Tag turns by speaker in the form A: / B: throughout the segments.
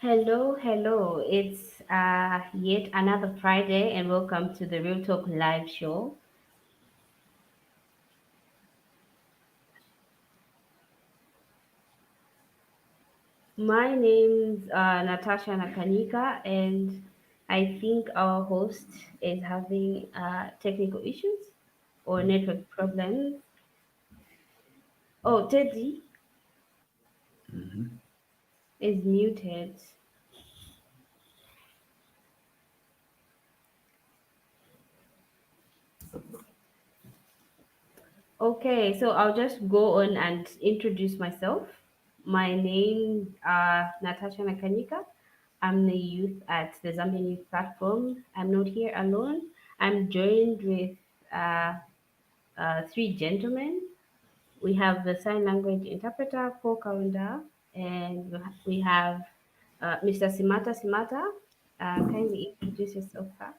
A: Hello, hello. It's yet another Friday, and welcome to the Real Talk Live Show. My name's Natasha Nakanika, and I think our host is having technical issues or network problems. Oh, Teddy is muted. Okay, so I'll just go on and introduce myself. My name Natasha Nakanika. I'm the youth at the Zambian Youth Platform. I'm not here alone. I'm joined with uh, three gentlemen. We have the sign language interpreter, Paul Kaunda, and we have Mr. Simata Simata. Kindly introduce yourself, sir.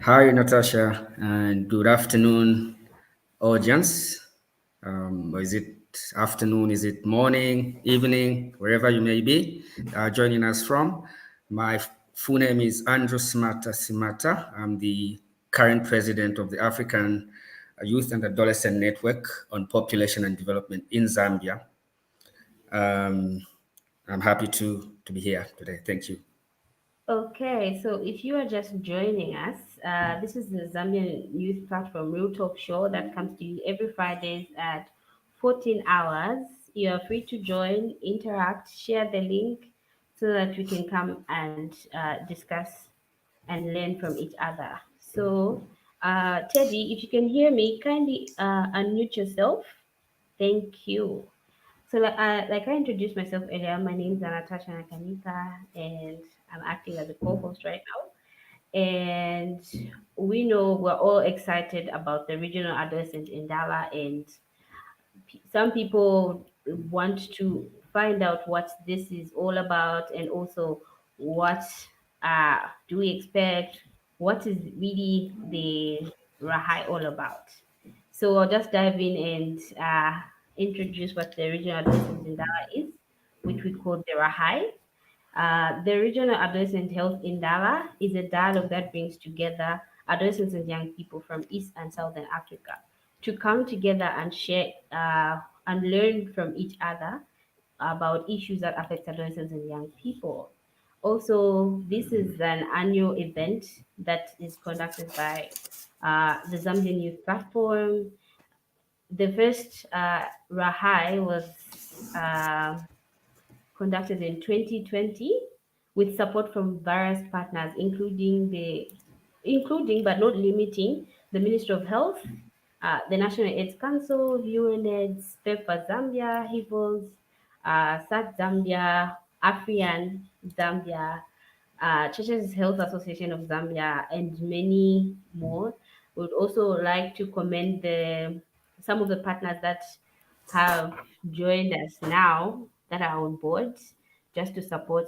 B: Hi, Natasha, and good afternoon, audience. Is it afternoon? Is it morning, evening, wherever you may be joining us from? My full name is Andrew Simata. I'm the current president of the African Youth and Adolescent Network on Population and Development in Zambia. Um, I'm happy to be here today. Thank you.
A: Okay, so if you are just joining us, this is the Zambian Youth Platform Real Talk Show that comes to you every Fridays at 14 hours. You are free to join, interact, share the link so that we can come and discuss and learn from each other. So, Teddy, if you can hear me, kindly unmute yourself. Thank you. So, like I introduced myself earlier, my name is Natasha Nakanika, and I'm acting as a co-host right now. And we know we're all excited about the Regional Adolescent Indaba, and some people want to find out what this is all about, and also what do we expect, what is really the RAHi all about. So I'll just dive in and introduce what the Regional Adolescent Indaba is, which we call the RAHi. The Regional Adolescent Health Indaba is a dialogue that brings together adolescents and young people from East and Southern Africa to come together and share and learn from each other about issues that affect adolescents and young people. Also, this is an annual event that is conducted by the Zambian Youth Platform. The first RAHi was uh, conducted in 2020 with support from various partners, including but not limiting the Ministry of Health, the National AIDS Council, UNAIDS, PEPFAR Zambia, HIVOS, SAT Zambia, AFRIAN Zambia, Churches Health Association of Zambia, and many more. We would also like to commend some of the partners that have joined us now that are on board just to support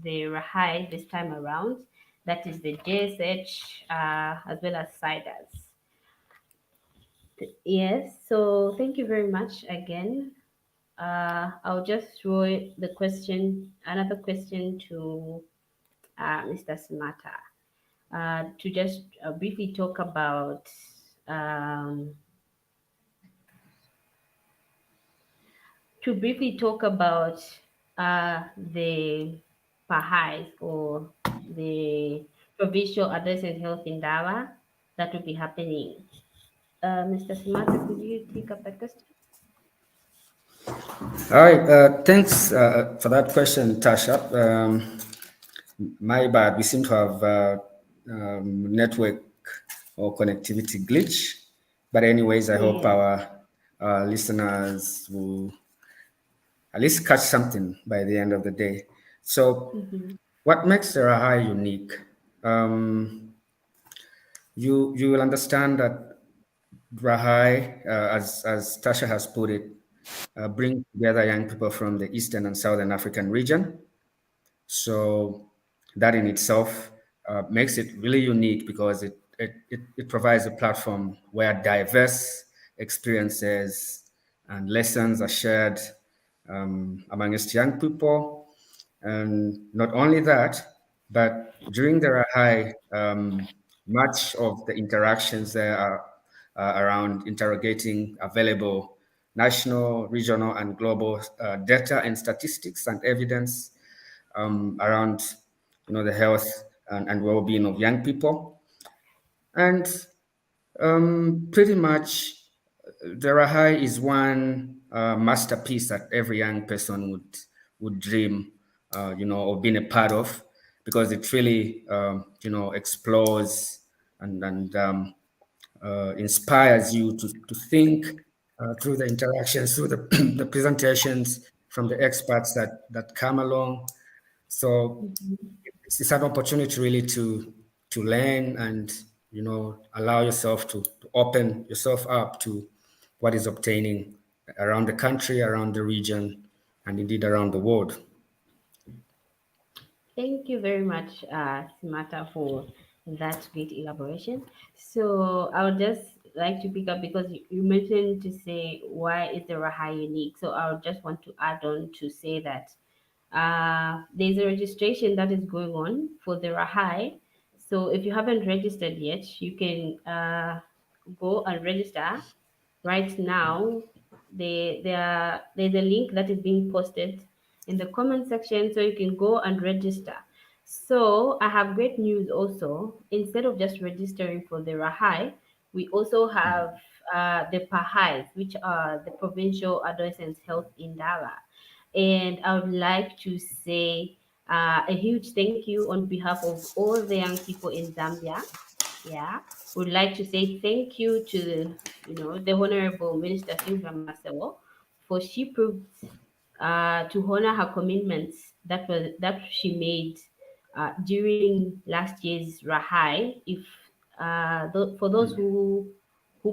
A: the RAHI this time around. That is the JSH as well as CIDAS. Yes, so thank you very much again. I'll just throw another question to Mr. Smata to just briefly talk about um, the PAHIs or the Provincial Adolescent Health Indaba that will be happening. Mr. Smata, could you take up that question?
B: All right. Thanks for that question, Tasha. My bad. We seem to have network or connectivity glitch. But anyways, I hope
A: Yeah.
B: our listeners will at least catch something by the end of the day. So,
A: Mm-hmm.
B: what makes the RAHI unique? Um, you will understand that RAHI, as Tasha has put it, bring together young people from the Eastern and Southern African region. So that in itself makes it really unique because it provides a platform where diverse experiences and lessons are shared amongst young people. And not only that, but during the RAHi, much of the interactions there are around interrogating available national, regional, and global data and statistics and evidence around, the health and well-being of young people. And pretty much, the RAHi is one masterpiece that every young person would dream, of being a part of, because it really, explores and inspires you to think through the interactions, through the, the presentations from the experts that come along. So it's an opportunity really to learn and allow yourself to open yourself up to what is obtaining around the country, around the region, and indeed around the world.
A: Thank you very much, Simata, for that great elaboration. So I would just like to pick up because you mentioned to say why is the RAHi unique. So I would just want to add on to say that there's a registration that is going on for the RAHi. So if you haven't registered yet, you can go and register right now. There's a link that is being posted in the comment section, so you can go and register. So I have great news also. Instead of just registering for the RAHi, we also have the PAHIs, which are the Provincial Adolescent Health Indaba. And I would like to say a huge thank you on behalf of all the young people in Zambia. Yeah, would like to say thank you to the Honorable Minister Sylvia Massawa, for she proved to honor her commitments that she made during last year's RAHi. If for those who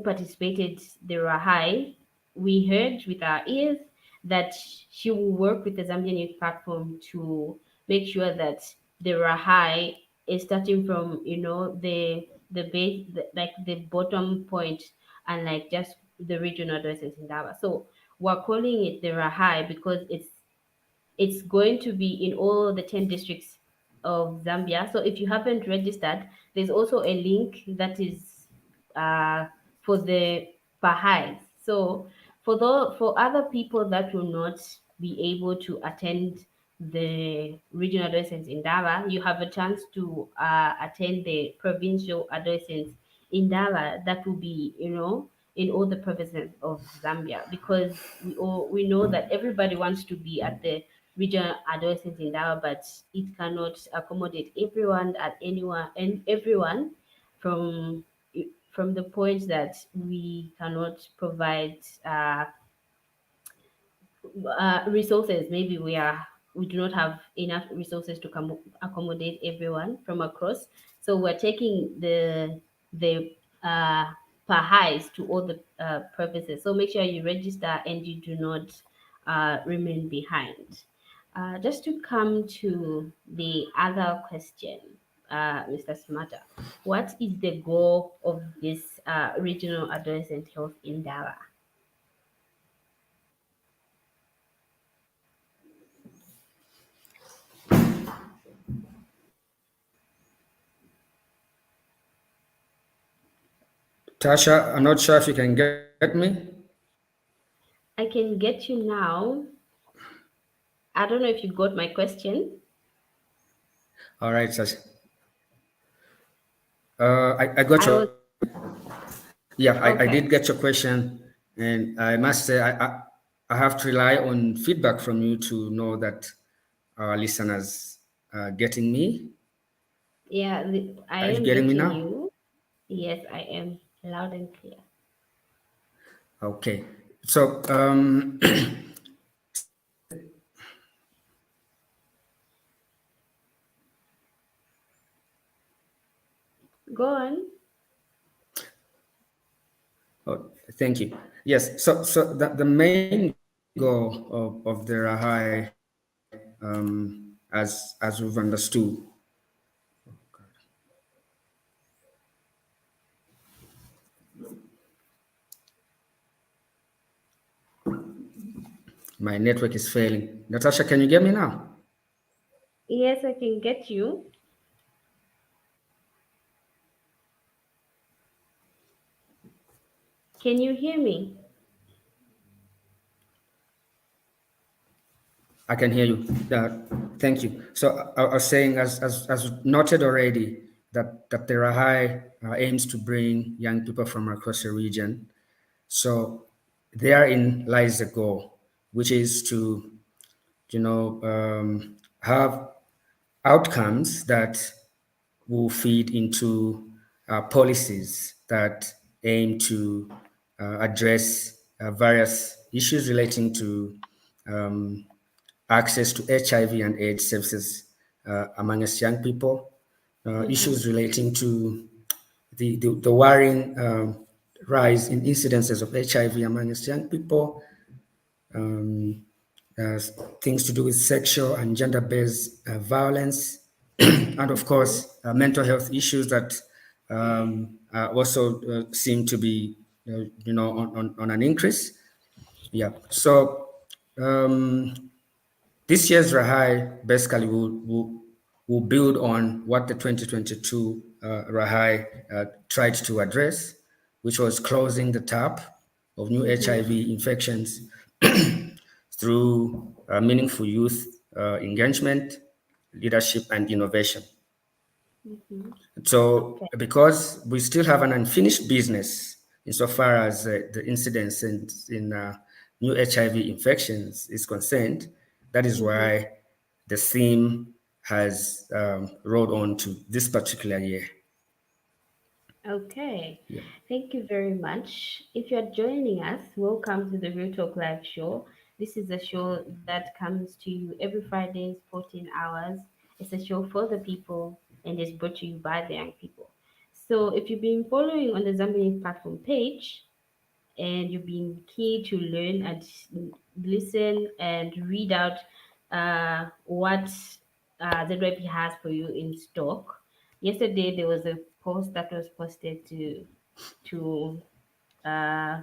A: participated the RAHi, we heard with our ears that she will work with the Zambian Youth Platform to make sure that the RAHi is starting from the base, like the bottom point, and like just the regional addresses in Dava. So we're calling it the RAHi because it's going to be in all the 10 districts of Zambia. So if you haven't registered, there's also a link that is uh, for the Baha'is. So for other people that will not be able to attend the regional adolescents in Dava, you have a chance to attend the provincial adolescents in Dava. That will be, in all the provinces of Zambia, because we know that everybody wants to be at the regional adolescents in Dawa, but it cannot accommodate everyone at anyone and everyone from from the point that we cannot provide resources. Maybe we do not have enough resources to accommodate everyone from across. So we're taking the Pahais to all the purposes. So make sure you register and you do not remain behind. Just to come to the other question, Mr. Smarter, what is the goal of this regional adolescent health in Dara?
B: Tasha, I'm not sure if you can get me.
A: I can get you now. I don't know if you got my question.
B: All right, Tasha. I got
A: I
B: your
A: was
B: Yeah, I
A: okay.
B: did get your question, and I must say I have to rely on feedback from you to know that our listeners are getting me.
A: Yeah, I
B: Are you
A: am
B: getting me
A: getting
B: now?
A: you. Yes, I am loud and clear.
B: Okay. So
A: Go on.
B: oh, thank you. Yes. So the main goal of the RAHI, as we've understood, My network is failing. Natasha, can you get me now?
A: Yes, I can get you. Can you hear me?
B: I can hear you. Thank you. So I was saying, as noted already, that the RAHi aims to bring young people from across the region. So therein lies the goal, which is to, have outcomes that will feed into policies that aim to address various issues relating to um, access to HIV and AIDS services amongst young people,
A: Mm-hmm.
B: issues relating to the worrying rise in incidences of HIV amongst young people, um, uh, things to do with sexual and gender-based violence, and of
A: Mm-hmm.
B: course, mental health issues that also seem to be, on an increase. Yeah. So um, this year's RAHi basically will build on what the 2022 RAHi tried to address, which was closing the tap of new
A: Mm-hmm.
B: HIV infections through meaningful youth engagement, leadership, and innovation.
A: Mm-hmm.
B: So,
A: Okay.
B: because we still have an unfinished business insofar as the incidence in new HIV infections is concerned, that is
A: Mm-hmm.
B: why the theme has rolled on to this particular year.
A: Okay,
B: Yeah.
A: thank you very much. If you're joining us, welcome to the Real Talk Live show. This is a show that comes to you every Fridays, 14 hours. It's a show for the people and it's brought to you by the young people. So if you've been following on the Zambian platform page, and you've been keen to learn and listen and read out what ZYP has for you in stock. Yesterday there was a post that was posted to uh,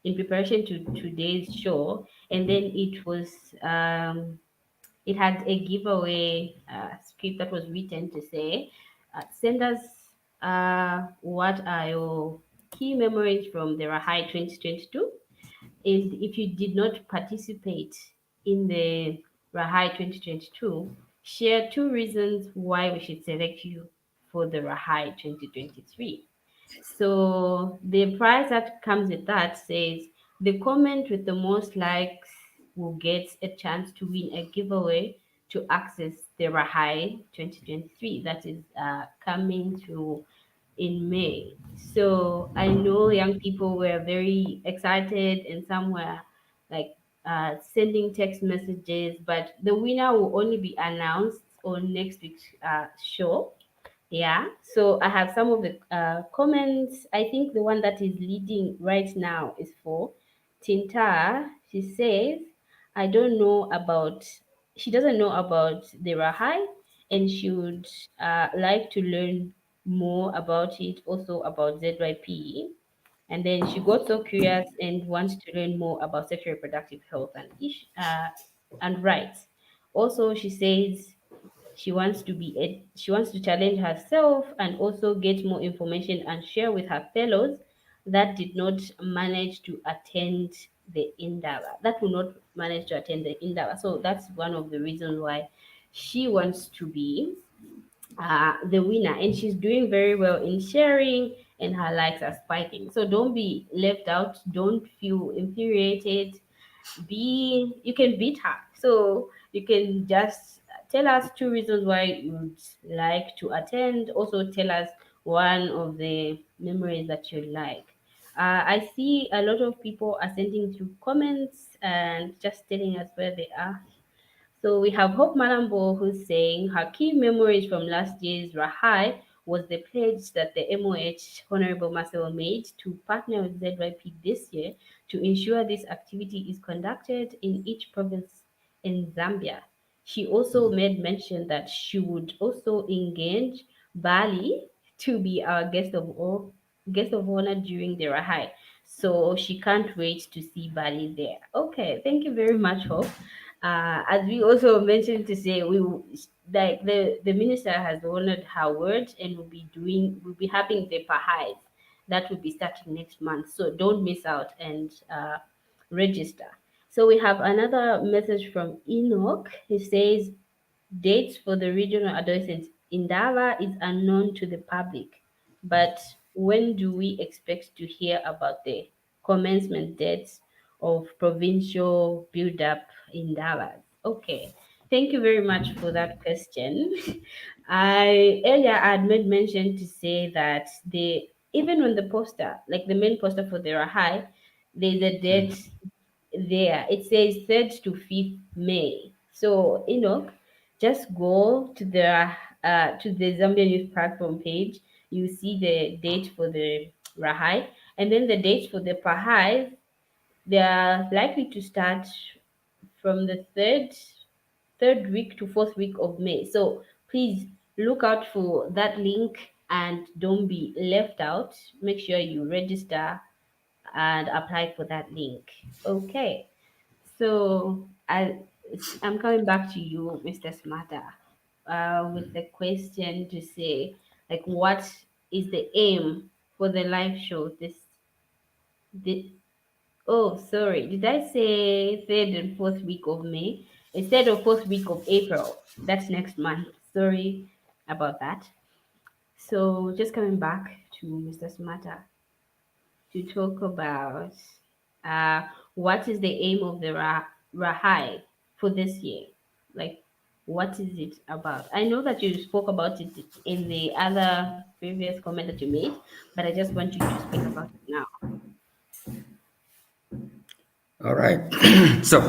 A: in preparation to today's show, and then it had a giveaway script that was written to say, send us what are your key memories from the RAHi 2022. And if you did not participate in the RAHi 2022, share two reasons why we should select you for the RAHi 2023. So the prize that comes with that says the comment with the most likes will get a chance to win a giveaway to access the RAHi 2023 that is coming through in May. So I know young people were very excited and some were like sending text messages, but the winner will only be announced on next week's show. Yeah, so I have some of the comments. I think the one that is leading right now is for Tinta. She says, I don't know about, she doesn't know about the RAHi and she would like to learn more about it, also about ZYP. And then she got so curious and wants to learn more about sexual reproductive health and rights. Also, she says she wants to challenge herself and also get more information and share with her fellows that did not manage to attend the Indaba. That will not manage to attend the Indaba. So that's one of the reasons why she wants to be the winner, and she's doing very well in sharing, and her likes are spiking. So don't be left out. Don't feel infuriated. You can beat her. So you can just tell us two reasons why you'd like to attend. Also tell us one of the memories that you like. I see a lot of people are sending through comments and just telling us where they are. So we have Hope Malambo who's saying her key memories from last year's RAHi was the pledge that the MOH Honorable Marcel made to partner with ZYP this year to ensure this activity is conducted in each province in Zambia. She also made mention that she would also engage Bali to be our guest of honor during the RAHi. So she can't wait to see Bali there. Okay, thank you very much, Hope. As we also mentioned to say, like the minister has honored her word and will be having the Pahais that will be starting next month. So don't miss out and register. So we have another message from Enoch. He says, dates for the Regional Adolescent Indaba is unknown to the public, but when do we expect to hear about the commencement dates of provincial build-up Indabas? Okay, thank you very much for that question. I earlier I had made mention to say that even on the poster, like the main poster for the RAHi, there's a date there. It says 3rd to 5th May. So Enoch, just go to the Zambian Youth Platform page. You see the date for the Rahai, and then the dates for the Pahai. They are likely to start from the third week to fourth week of May. So please look out for that link and don't be left out. Make sure you register and apply for that link. Okay. So I'm coming back to you, Mr. Smarter, with the question to say, like, what is the aim for the live show? Oh, sorry, did I say third and fourth week of May instead of fourth week of April? That's next month. Sorry about that. So just coming back to Mr. Smarter to talk about uh, what is the aim of the Rahai for this year? Like, what is it about? I know that you spoke about it in the other previous comment that you made, but I just want you to speak about it now.
B: All right. So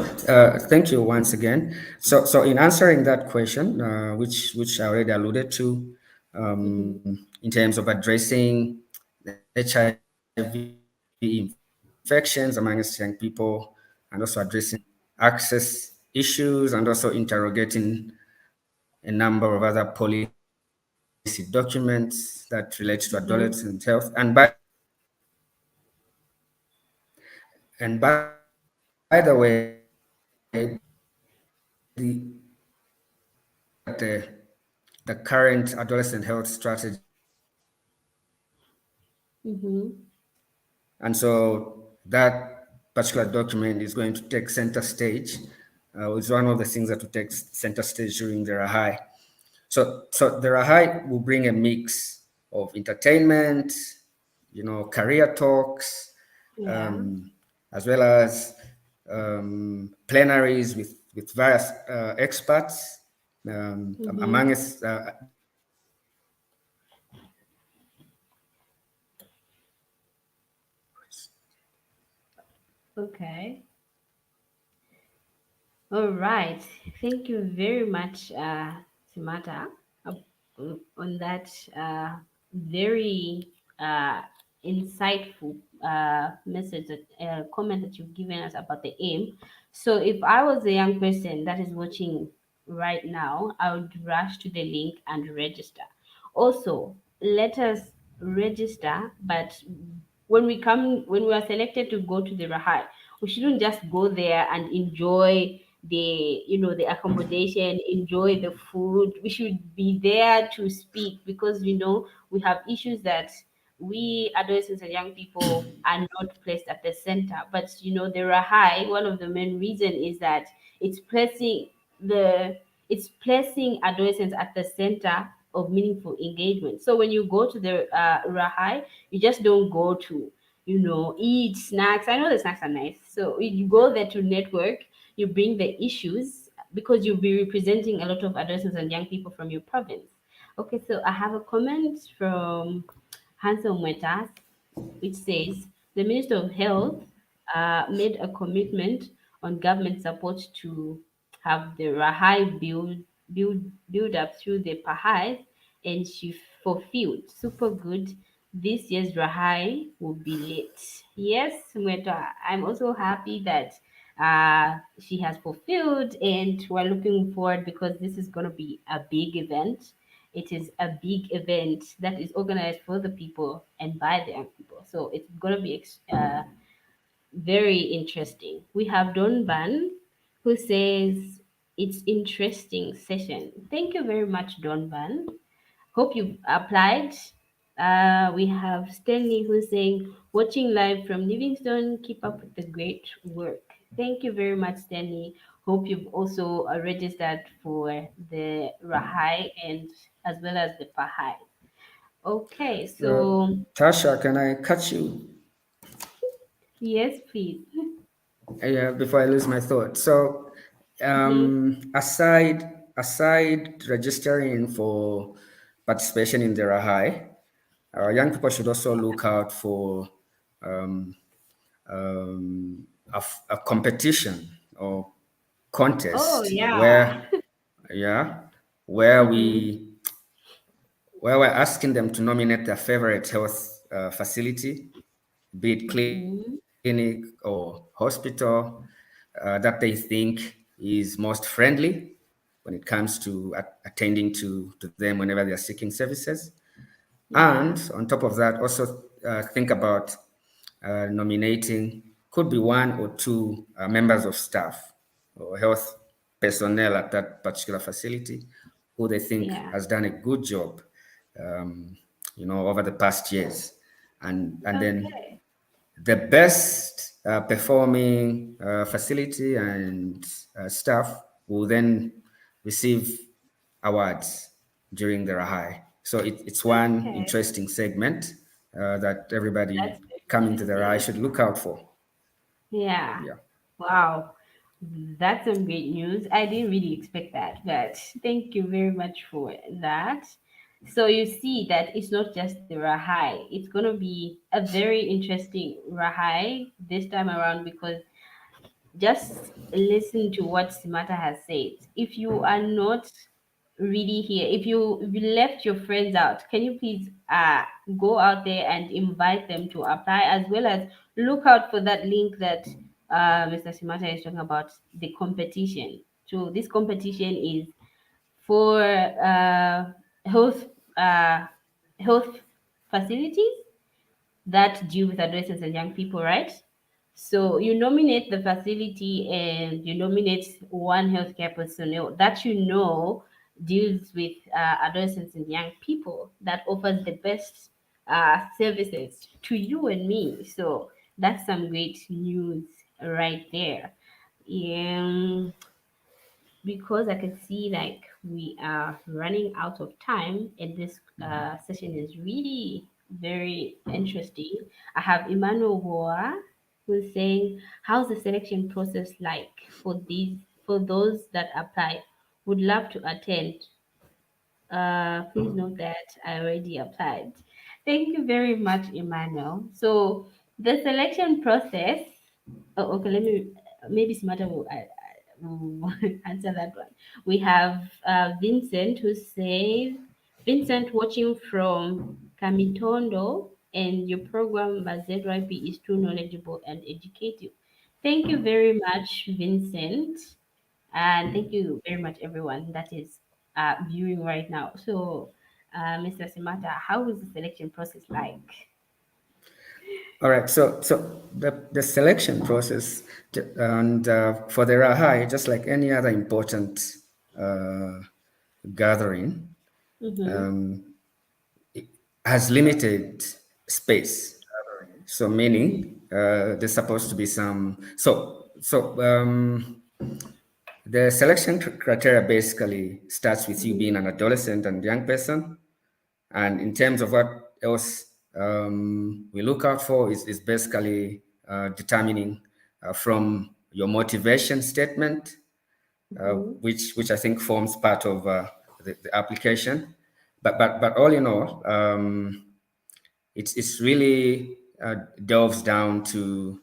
B: thank you once again. So in answering that question, which I already alluded to,
A: Mm-hmm.
B: in terms of addressing the HIV infections amongst young people, and also addressing access issues, and also interrogating a number of other policy documents that relate to adolescent health.
A: Mm-hmm.
B: And by the way, the current adolescent health strategy is being implemented.
A: Mm-hmm.
B: And so that particular document is going to take center stage. It's one of the things that will take center stage during the RAHi. So the RAHi will bring a mix of entertainment, career talks,
A: Yeah.
B: um, as well as plenaries with various experts.
A: Mm-hmm.
B: Among us,
A: Okay. All right. Thank you very much, Samantha, uh, on that very insightful message, comment that you've given us about the aim. So, if I was a young person that is watching right now, I would rush to the link and register. Also, let us register, but when we are selected to go to the Rahai, we shouldn't just go there and enjoy the accommodation, enjoy the food. We should be there to speak because we have issues that we adolescents and young people are not placed at the center. But the Rahai, one of the main reason is that it's placing the it's placing adolescents at the center of meaningful engagement. So when you go to the Rahai, you just don't go to eat snacks. I know the snacks are nice. So you go there to network, you bring the issues because you'll be representing a lot of adolescents and young people from your province. Okay, so I have a comment from Hansel Mwetas, which says the Minister of Health made a commitment on government support to have the Rahai build up through the Pahai, and she fulfilled. Super good. This year's Rahai will be lit. Yes, Mweta, I'm also happy that she has fulfilled, and we're looking forward because this is going to be a big event. it is a big event that is organized for the people and by the young people. So it's going to be very interesting. We have Don Ban who says it's interesting session. Thank you very much, Don Ban. Hope you've applied. We have Stanley who's saying, watching live from Livingstone, keep up with the great work. Thank you very much, Stanley. Hope you've also registered for the RAHi and as well as the PAHI. Okay, so
B: Tasha, can I catch you?
A: yes, please.
B: Yeah, before I lose my thought. So,
A: Mm-hmm.
B: aside registering for participation in the RAHi, young people should also look out for um, a competition or
A: Oh,
B: contest
A: yeah.
B: where, yeah, where
A: Mm-hmm.
B: we where we're asking them to nominate their favorite health facility, be it clinic
A: Mm-hmm.
B: or hospital, that they think is most friendly when it comes to attending to them whenever they are seeking services. And
A: Yeah.
B: on top of that, also think about nominating, could be one or two members of staff or health personnel at that particular facility who they think
A: Yeah.
B: has done a good job, um, over the past years. And then
A: Okay.
B: the best performing facility and staff will then receive awards during the RAHi. So it's one
A: Okay.
B: interesting segment that
A: That's
B: everybody coming to the RAHi
A: interesting.
B: should look out for.
A: Yeah.
B: Yeah.
A: Wow. That's some great news. I didn't really expect that, but thank you very much for that. So you see that it's not just the Rahai. It's going to be a very interesting Rahai this time around because just listen to what Simata has said. If you are not really here, if you left your friends out, can you please go out there and invite them to apply, as well as look out for that link that Mr. Simata is talking about, the competition. So this competition is for health uh, health facilities that deal with adolescents and young people, right? So you nominate the facility and you nominate one healthcare personnel that deals with adolescents and young people that offers the best services to you and me. So that's some great news right there. Yeah, because I can see like we are running out of time and this session is really very interesting. I have Emmanuel Boa who's saying, how's the selection process like for those that apply? Would love to attend. Please note that I already applied. Thank you very much, Emmanuel. So the selection process. Oh, okay. Let me maybe smarter will answer that one. We have Vincent who says, Vincent watching from Kamitondo, and your program ZYP is too knowledgeable and educative. Thank you very much, Vincent. And thank you very much, everyone that is viewing right now. So, Mr. Simata, how is the selection process like?
B: All right. So the selection process and for the RAHi, just like any other important uh, gathering,
A: Mm-hmm.
B: um, has limited space. So
A: Mm-hmm.
B: meaning there's supposed to be some. The selection criteria basically starts with you being
A: Mm-hmm.
B: an adolescent and young person, and in terms of what else we look out for is basically determining from your motivation statement,
A: Mm-hmm.
B: which I think forms part of the application. But all in all, it's really delves down to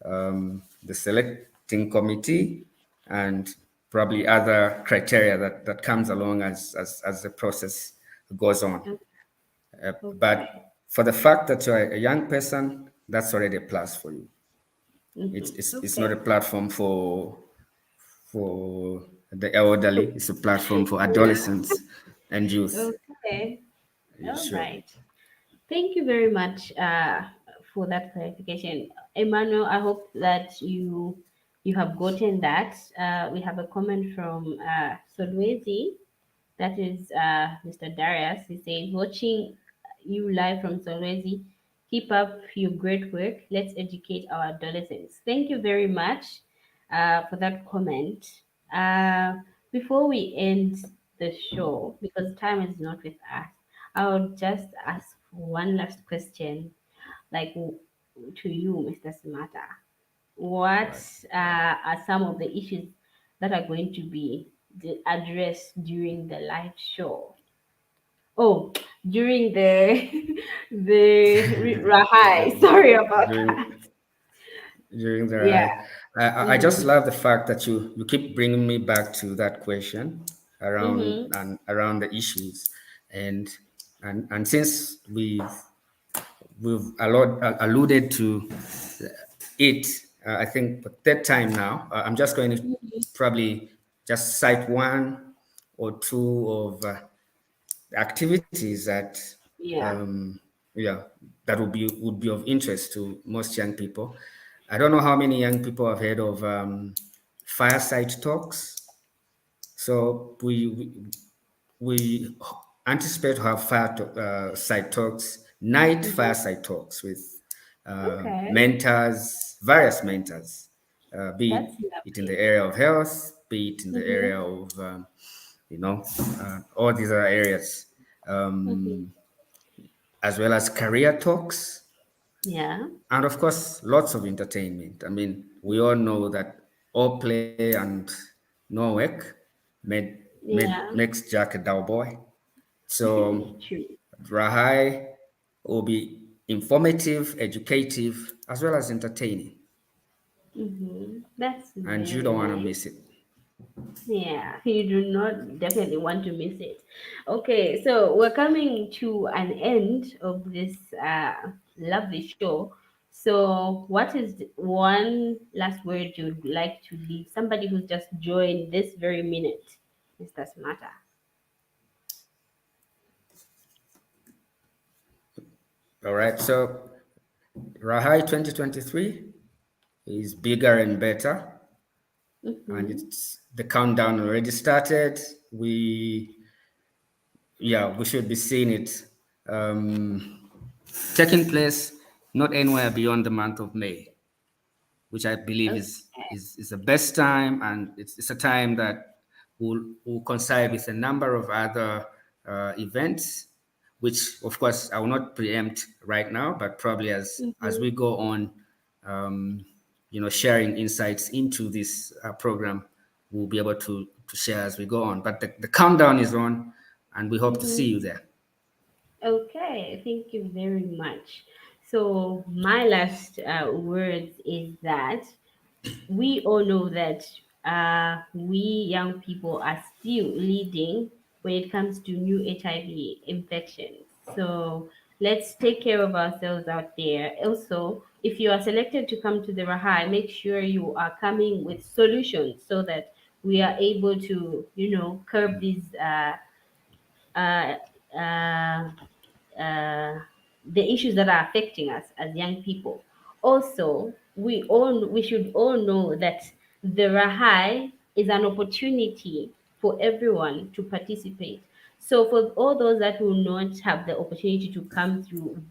B: the selecting committee and probably other criteria that comes along as the process goes on.
A: Okay.
B: But for the fact that you're a young person, that's already a plus for you. It's,
A: Mm-hmm.
B: it's, it's not a
A: Okay.
B: platform for the elderly. It's a platform for
A: Yeah.
B: adolescents and youth.
A: Okay.
B: You
A: All
B: sure?
A: right. Thank you very much for that clarification, Emmanuel. I hope that you have gotten that. We have a comment from Solwezi. That is Mr. Darius. He says, watching you live from Solwezi, keep up your great work. Let's educate our adolescents. Thank you very much for that comment. Uh, Before we end the show, because time is not with us, I would just ask one last question, like to you, Mr. Smata. What
B: Right.
A: are some of the issues that are going to be addressed during the live show? Oh, during the the Rahai. Sorry about that.
B: During during the
A: Yeah.
B: ride, I just
A: Mm-hmm.
B: love the fact that you keep bringing me back to that question
A: Mm-hmm.
B: around the issues, and and since we've alluded to it, I think the third time now. I'm just going to probably just cite one or two of activities that
A: Yeah.
B: um, yeah that would be of interest to most young people. I don't know how many young people have heard of fireside talks. So we anticipate to have fireside talks, night
A: Mm-hmm.
B: fireside talks with
A: Okay.
B: mentors, various mentors,
A: That's
B: be it in the
A: lovely.
B: area of health, be it in the area
A: Mm-hmm.
B: of you know all these other areas,
A: Mm-hmm.
B: as well as career talks,
A: Yeah.
B: and of course lots of entertainment. I mean, we all know that all play and no work
A: Yeah.
B: makes Jack a dull boy. So
A: True.
B: Rahai will be informative, educative, as well as entertaining,
A: Mm-hmm. That's
B: and you
A: very
B: don't want to
A: nice.
B: miss it.
A: Yeah, you do not definitely want to miss it. Okay, so we're coming to an end of this lovely show. So, what is one last word you'd like to leave somebody who's just joined this very minute, Mr. Smarter?
B: All right, so Rahai 2023 is bigger and better, and
A: Mm-hmm.
B: it's the countdown already started. We should be seeing it um, taking place not anywhere beyond the month of May, which I believe
A: Okay.
B: is the best time, and it's a time that will coincide with a number of other events, which of course I will not preempt right now, but probably as
A: Mm-hmm.
B: we go on, um, sharing insights into this program, we'll be able to share as we go on. But the countdown is on, and we hope to see
A: Mm-hmm.
B: you there.
A: Okay, thank you very much. So, my last words is that we all know that we young people are still leading when it comes to new HIV infections. So let's take care of ourselves out there. Also, if you are selected to come to the Rahai, make sure you are coming with solutions so that we are able to, curb these uh, uh, uh, the issues that are affecting us as young people. Also, we should all know that the Rahai is an opportunity for everyone to participate. So for all those that will not have the opportunity to come through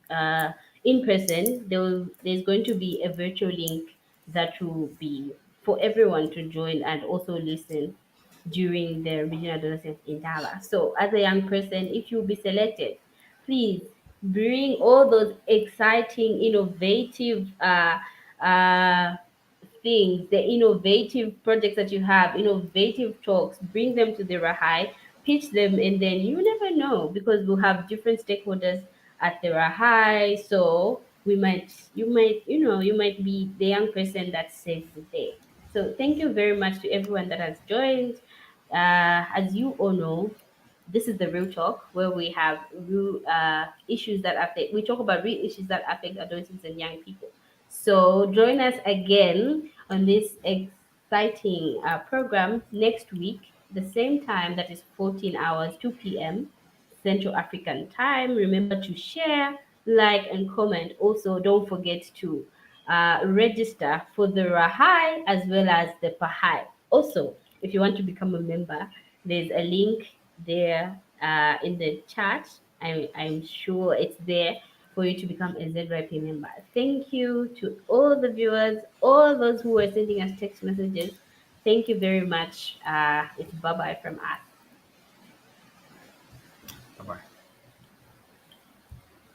A: in person, there's going to be a virtual link that will be for everyone to join and also listen during the Regional Adolescent Indaba. So, as a young person, if you'll be selected, please bring all those exciting, innovative uh, things, the innovative projects that you have, innovative talks, bring them to the Rahai, pitch them, and then you never know because we'll have different stakeholders at the Rahai. So you might be the young person that saves the day. So thank you very much to everyone that has joined. As you all know, this is the real talk where we have real issues that affect. We talk about real issues that affect adolescents and young people. So join us again on this exciting program next week, the same time. That is 14 hours, 2 p.m. Central African time. Remember to share, like, and comment. Also, don't forget to register for the RAHi as well as the PAHI. Also, if you want to become a member, there's a link there in the chat. I'm sure it's there for you to become a ZYP member. Thank you to all the viewers, all those who are sending us text messages. Thank you very much. It's bye bye from us.
B: Bye bye.